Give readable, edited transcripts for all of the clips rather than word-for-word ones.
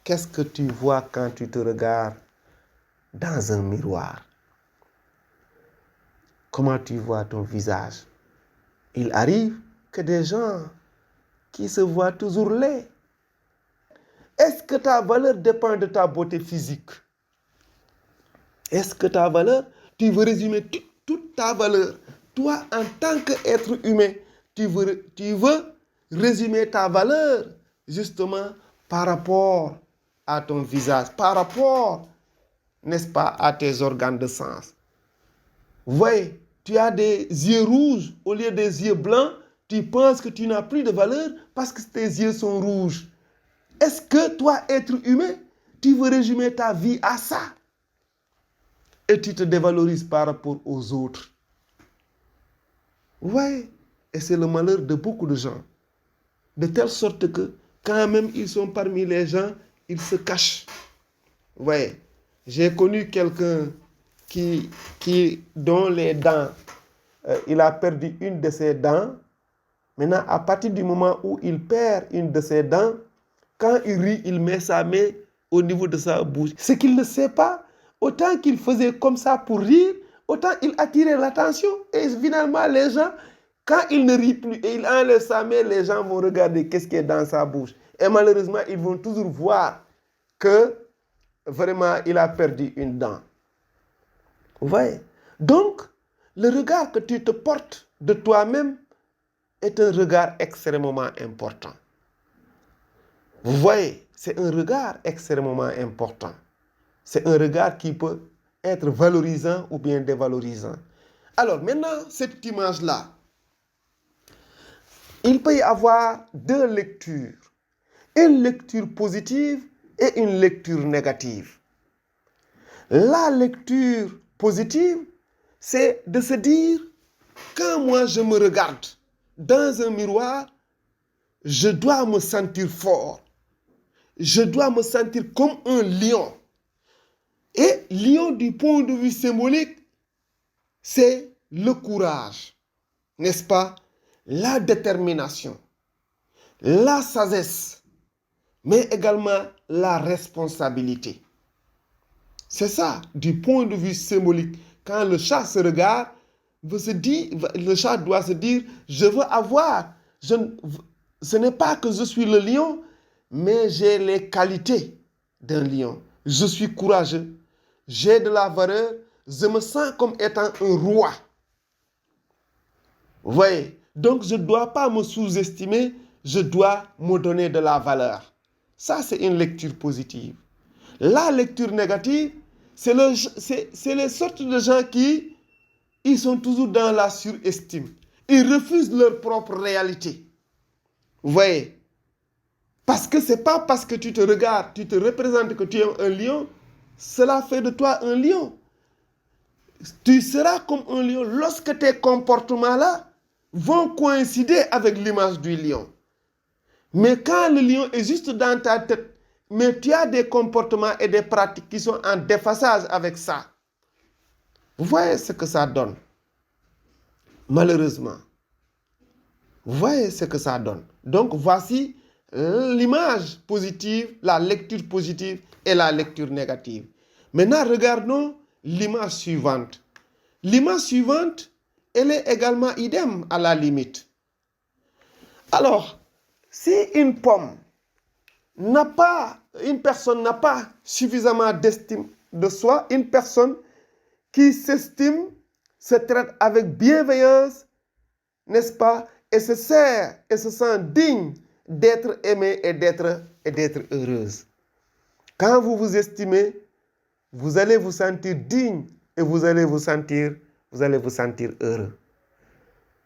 qu'est-ce que tu vois quand tu te regardes dans un miroir? Comment tu vois ton visage? Il arrive que des gens qui se voient toujours laids. Est-ce que ta valeur dépend de ta beauté physique? Est-ce que ta valeur, tu veux résumer toute ta valeur? Toi, en tant qu'être humain, tu veux résumer ta valeur justement par rapport à ton visage, par rapport, n'est-ce pas, à tes organes de sens. Vous voyez, tu as des yeux rouges au lieu des yeux blancs, tu penses que tu n'as plus de valeur parce que tes yeux sont rouges. Est-ce que toi, être humain, tu veux résumer ta vie à ça? Et tu te dévalorises par rapport aux autres. Oui, et c'est le malheur de beaucoup de gens. De telle sorte que, quand même ils sont parmi les gens, ils se cachent. Oui, j'ai connu quelqu'un dont les dents, il a perdu une de ses dents. Maintenant, à partir du moment où il perd une de ses dents, quand il rit, il met sa main au niveau de sa bouche. Ce qu'il ne sait pas, autant qu'il faisait comme ça pour rire, autant il attirait l'attention. Et finalement, les gens, quand il ne rit plus et il enlève sa main, les gens vont regarder qu'est-ce qui est dans sa bouche. Et malheureusement, ils vont toujours voir que vraiment, il a perdu une dent. Vous voyez? Donc, le regard que tu te portes de toi-même est un regard extrêmement important. Vous voyez, c'est un regard extrêmement important. C'est un regard qui peut être valorisant ou bien dévalorisant. Alors maintenant, cette image-là, il peut y avoir deux lectures. Une lecture positive et une lecture négative. La lecture positive, c'est de se dire, quand moi je me regarde dans un miroir, je dois me sentir fort. Je dois me sentir comme un lion. Et lion, du point de vue symbolique, c'est le courage, n'est-ce pas? La détermination, la sagesse, mais également la responsabilité. C'est ça, du point de vue symbolique. Quand le chat se regarde, le chat doit se dire, je veux avoir. Ce n'est pas que je suis le lion, mais j'ai les qualités d'un lion. Je suis courageux, j'ai de la valeur, je me sens comme étant un roi. Vous voyez? Donc je ne dois pas me sous-estimer, je dois me donner de la valeur. Ça, c'est une lecture positive. La lecture négative, c'est les sortes de gens qui ils sont toujours dans la surestime. Ils refusent leur propre réalité. Vous voyez? Parce que ce n'est pas parce que tu te regardes, tu te représentes que tu es un lion, cela fait de toi un lion. Tu seras comme un lion lorsque tes comportements-là vont coïncider avec l'image du lion. Mais quand le lion est juste dans ta tête, mais tu as des comportements et des pratiques qui sont en déphasage avec ça, vous voyez ce que ça donne. Malheureusement. Vous voyez ce que ça donne. Donc voici l'image positive, la lecture positive et la lecture négative. Maintenant, regardons l'image suivante. L'image suivante, elle est également idem à la limite. Alors, si une personne n'a pas suffisamment d'estime de soi, une personne qui s'estime, se traite avec bienveillance, n'est-ce pas, et se sent digne d'être aimée et d'être heureuse. Quand vous vous estimez, vous allez vous sentir digne et vous allez vous sentir heureux.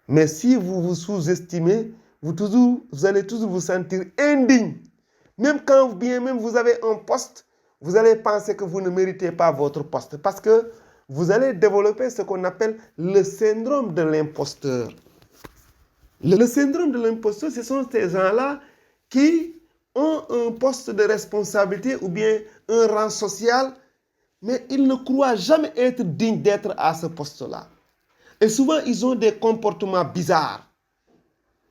Mais si vous vous sous-estimez, vous allez toujours vous sentir indigne. Même quand bien même vous avez un poste, vous allez penser que vous ne méritez pas votre poste parce que vous allez développer ce qu'on appelle le syndrome de l'imposteur. Le syndrome de l'imposteur, ce sont ces gens-là qui ont un poste de responsabilité ou bien un rang social, mais ils ne croient jamais être dignes d'être à ce poste-là. Et souvent, ils ont des comportements bizarres.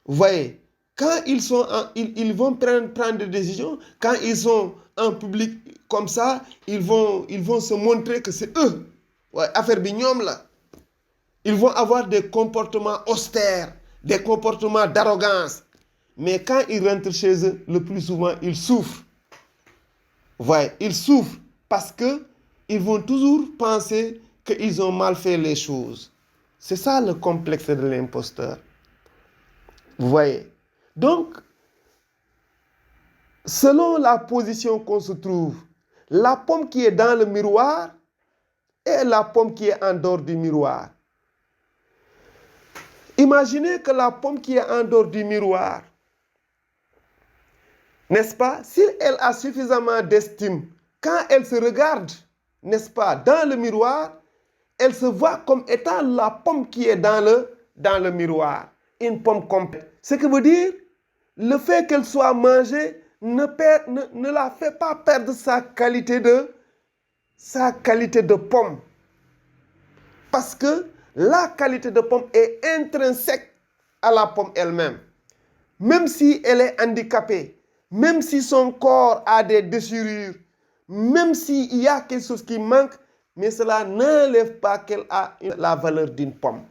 Vous voyez, quand ils vont prendre des décisions, quand ils sont en public comme ça, ils vont se montrer que c'est eux. Ouais, affaire bignum là. Ils vont avoir des comportements austères, des comportements d'arrogance. Mais quand ils rentrent chez eux, le plus souvent, ils souffrent. Ouais, ils souffrent parce qu'ils vont toujours penser qu'ils ont mal fait les choses. C'est ça le complexe de l'imposteur. Vous voyez? Donc, selon la position qu'on se trouve, la pomme qui est dans le miroir et la pomme qui est en dehors du miroir. Imaginez que la pomme qui est en dehors du miroir, n'est-ce pas, si elle a suffisamment d'estime, quand elle se regarde, n'est-ce pas, dans le miroir, elle se voit comme étant la pomme qui est dans le miroir. Une pomme complète. Ce qui veut dire, le fait qu'elle soit mangée ne la fait pas perdre sa qualité de pomme. Parce que la qualité de pomme est intrinsèque à la pomme elle-même. Même si elle est handicapée, même si son corps a des déchirures, même s'il y a quelque chose qui manque, mais cela n'enlève pas qu'elle a la valeur d'une pomme.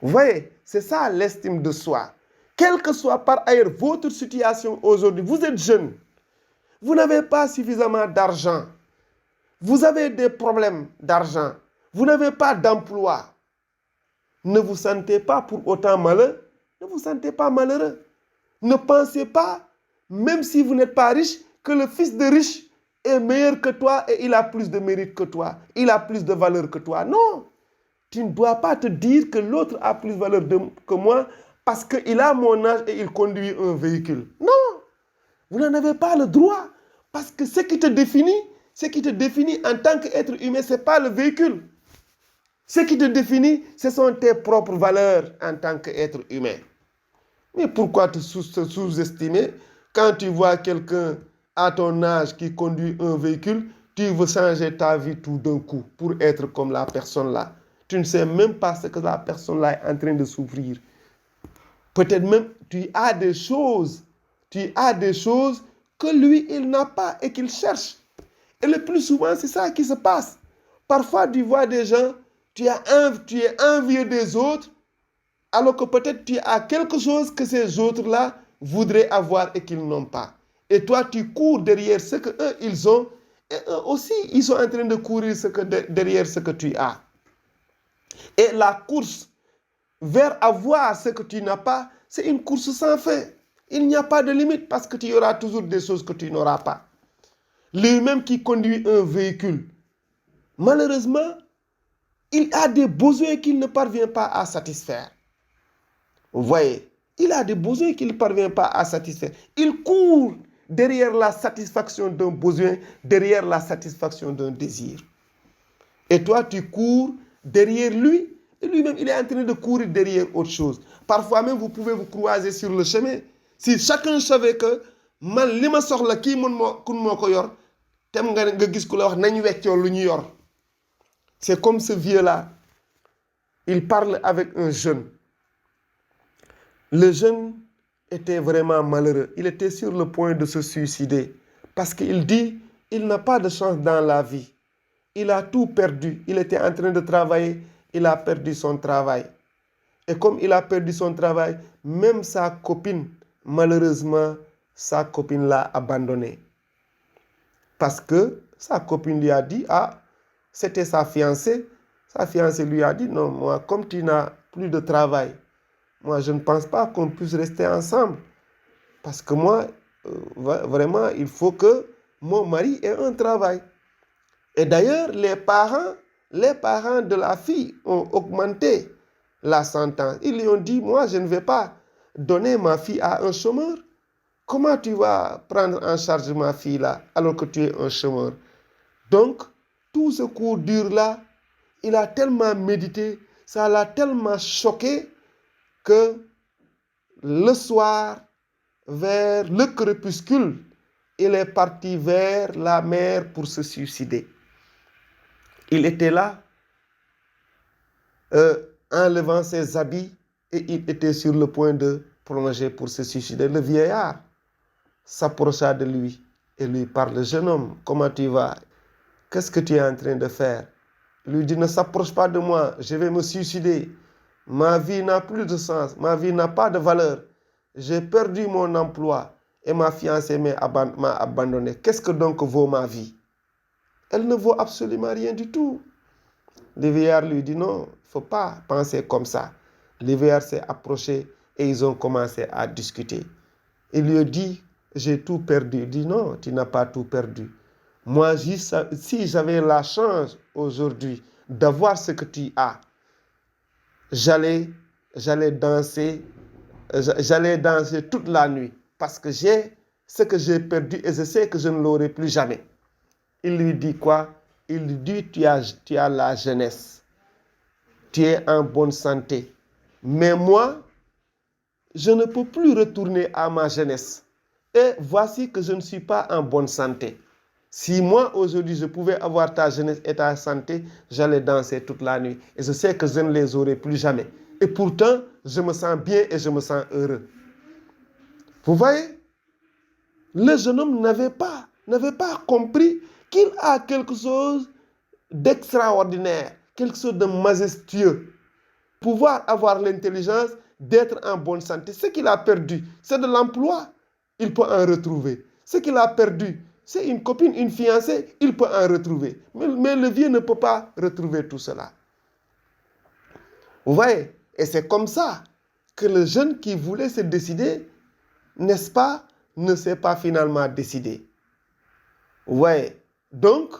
Vous voyez, c'est ça l'estime de soi. Quelle que soit par ailleurs votre situation aujourd'hui, vous êtes jeune, vous n'avez pas suffisamment d'argent, vous avez des problèmes d'argent, vous n'avez pas d'emploi. Ne vous sentez pas pour autant malheureux, ne vous sentez pas malheureux. Ne pensez pas, même si vous n'êtes pas riche, que le fils de riche est meilleur que toi et il a plus de mérite que toi, il a plus de valeur que toi. Non, tu ne dois pas te dire que l'autre a plus de valeur que moi parce qu'il a mon âge et il conduit un véhicule. Non, vous n'en avez pas le droit parce que ce qui te définit en tant qu'être humain, ce n'est pas le véhicule. Ce qui te définit, ce sont tes propres valeurs en tant qu'être humain. Mais pourquoi te sous-estimer quand tu vois quelqu'un à ton âge qui conduit un véhicule, tu veux changer ta vie tout d'un coup pour être comme la personne là. Tu ne sais même pas ce que la personne là est en train de souffrir. Peut-être même tu as des choses que lui, il n'a pas et qu'il cherche. Et le plus souvent, c'est ça qui se passe. Parfois, tu vois des gens, tu es envieux des autres, alors que peut-être tu as quelque chose que ces autres-là voudraient avoir et qu'ils n'ont pas. Et toi, tu cours derrière ce qu'eux, ils ont. Et eux aussi, ils sont en train de courir derrière ce que tu as. Et la course vers avoir ce que tu n'as pas, c'est une course sans fin. Il n'y a pas de limite parce que tu auras toujours des choses que tu n'auras pas. Lui-même qui conduit un véhicule, malheureusement, il a des besoins qu'il ne parvient pas à satisfaire. Vous voyez, il a des besoins qu'il ne parvient pas à satisfaire. Il court derrière la satisfaction d'un besoin, derrière la satisfaction d'un désir. Et toi, tu cours derrière lui, et lui-même, il est en train de courir derrière autre chose. Parfois même, vous pouvez vous croiser sur le chemin. Si chacun savait que man li ma soxla kii kun moo ko yor, tem nga gis ku la wax nañ weccoo lu ñu yor. C'est comme ce vieux-là. Il parle avec un jeune. Le jeune était vraiment malheureux. Il était sur le point de se suicider. Parce qu'il dit, il n'a pas de chance dans la vie. Il a tout perdu. Il était en train de travailler. Il a perdu son travail. Et comme il a perdu son travail, même sa copine, malheureusement, sa copine l'a abandonné. Parce que sa copine lui a dit, ah, c'était sa fiancée. Sa fiancée lui a dit, non, moi, comme tu n'as plus de travail, moi, je ne pense pas qu'on puisse rester ensemble. Parce que moi, vraiment, il faut que mon mari ait un travail. Et d'ailleurs, les parents de la fille ont augmenté la sentence. Ils lui ont dit, moi, je ne vais pas donner ma fille à un chômeur. Comment tu vas prendre en charge ma fille là, alors que tu es un chômeur? Donc, tout ce cours dur-là, il a tellement médité, ça l'a tellement choqué que le soir, vers le crépuscule, il est parti vers la mer pour se suicider. Il était là, enlevant ses habits, et il était sur le point de plongé pour se suicider. Le vieillard s'approcha de lui et lui parle. Jeune homme, comment tu vas? Qu'est-ce que tu es en train de faire? Il lui dit, ne s'approche pas de moi, je vais me suicider. Ma vie n'a plus de sens, ma vie n'a pas de valeur. J'ai perdu mon emploi et ma fiancée m'a abandonné. Qu'est-ce que donc vaut ma vie? Elle ne vaut absolument rien du tout. Le vieillard lui dit non, il ne faut pas penser comme ça. Le vieillard s'est approché et ils ont commencé à discuter. Il lui a dit, j'ai tout perdu. Il dit non, tu n'as pas tout perdu. Moi, si j'avais la chance aujourd'hui d'avoir ce que tu as, j'allais danser toute la nuit parce que j'ai ce que j'ai perdu et je sais que je ne l'aurai plus jamais. Il lui dit quoi? Il lui dit, tu as la jeunesse, tu es en bonne santé, mais moi, je ne peux plus retourner à ma jeunesse. Et voici que je ne suis pas en bonne santé. Si moi, aujourd'hui, je pouvais avoir ta jeunesse et ta santé, j'allais danser toute la nuit. Et je sais que je ne les aurai plus jamais. Et pourtant, je me sens bien et je me sens heureux. Vous voyez? Le jeune homme n'avait pas compris qu'il a quelque chose d'extraordinaire, quelque chose de majestueux. Pouvoir avoir l'intelligence d'être en bonne santé. Ce qu'il a perdu, c'est de l'emploi. Il peut en retrouver. Ce qu'il a perdu, c'est une copine, une fiancée, il peut en retrouver. Mais le vieux ne peut pas retrouver tout cela. Vous voyez? Et c'est comme ça que le jeune qui voulait se décider, n'est-ce pas, ne s'est pas finalement décidé. Vous voyez? Donc,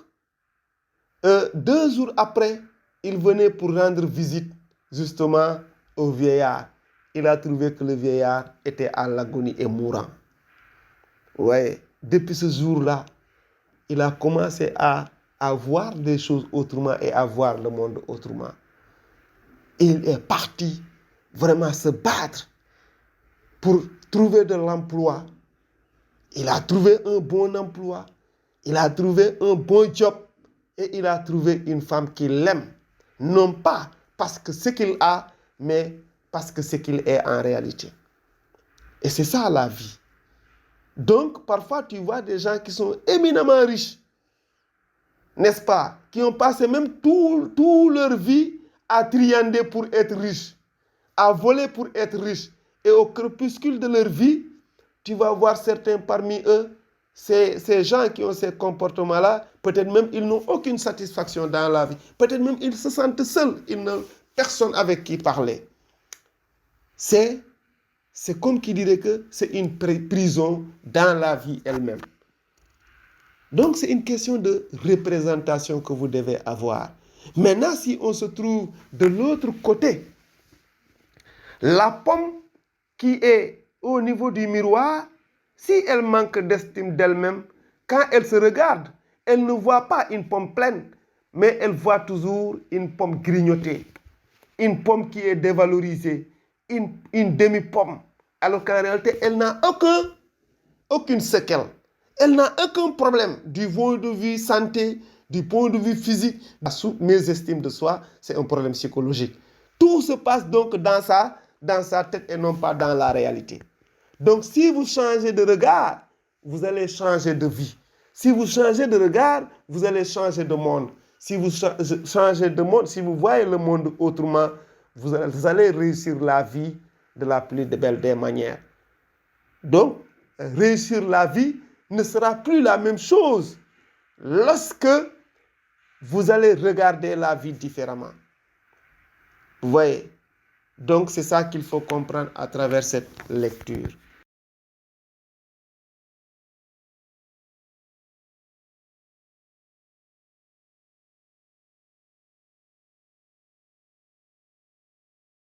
2 jours après, il venait pour rendre visite justement au vieillard. Il a trouvé que le vieillard était à l'agonie et mourant. Vous voyez? Depuis ce jour-là, il a commencé à voir des choses autrement et à voir le monde autrement. Il est parti vraiment se battre pour trouver de l'emploi. Il a trouvé un bon emploi. Il a trouvé un bon job. Et il a trouvé une femme qu'il aime. Non pas parce que ce qu'il a, mais parce que ce qu'il est en réalité. Et c'est ça la vie. Donc, parfois, tu vois des gens qui sont éminemment riches, n'est-ce pas? Qui ont passé même toute leur vie à triander pour être riches, à voler pour être riches. Et au crépuscule de leur vie, tu vas voir certains parmi eux, ces gens qui ont ces comportements-là, peut-être même ils n'ont aucune satisfaction dans la vie. Peut-être même ils se sentent seuls, ils n'ont personne avec qui parler. C'est comme qui dirait que c'est une prison dans la vie elle-même. Donc c'est une question de représentation que vous devez avoir. Maintenant, si on se trouve de l'autre côté, la pomme qui est au niveau du miroir, si elle manque d'estime d'elle-même, quand elle se regarde, elle ne voit pas une pomme pleine, mais elle voit toujours une pomme grignotée, une pomme qui est dévalorisée, une demi-pomme, alors qu'en réalité, elle n'a aucune séquelle. Elle n'a aucun problème du point de vue santé, du point de vue physique. Sous mes estimes de soi, c'est un problème psychologique. Tout se passe donc dans sa tête et non pas dans la réalité. Donc, si vous changez de regard, vous allez changer de vie. Si vous changez de regard, vous allez changer de monde. Si vous changez de monde, si vous voyez le monde autrement, vous allez réussir la vie de la plus belle des manières. Donc, réussir la vie ne sera plus la même chose lorsque vous allez regarder la vie différemment. Vous voyez? Donc, c'est ça qu'il faut comprendre à travers cette lecture.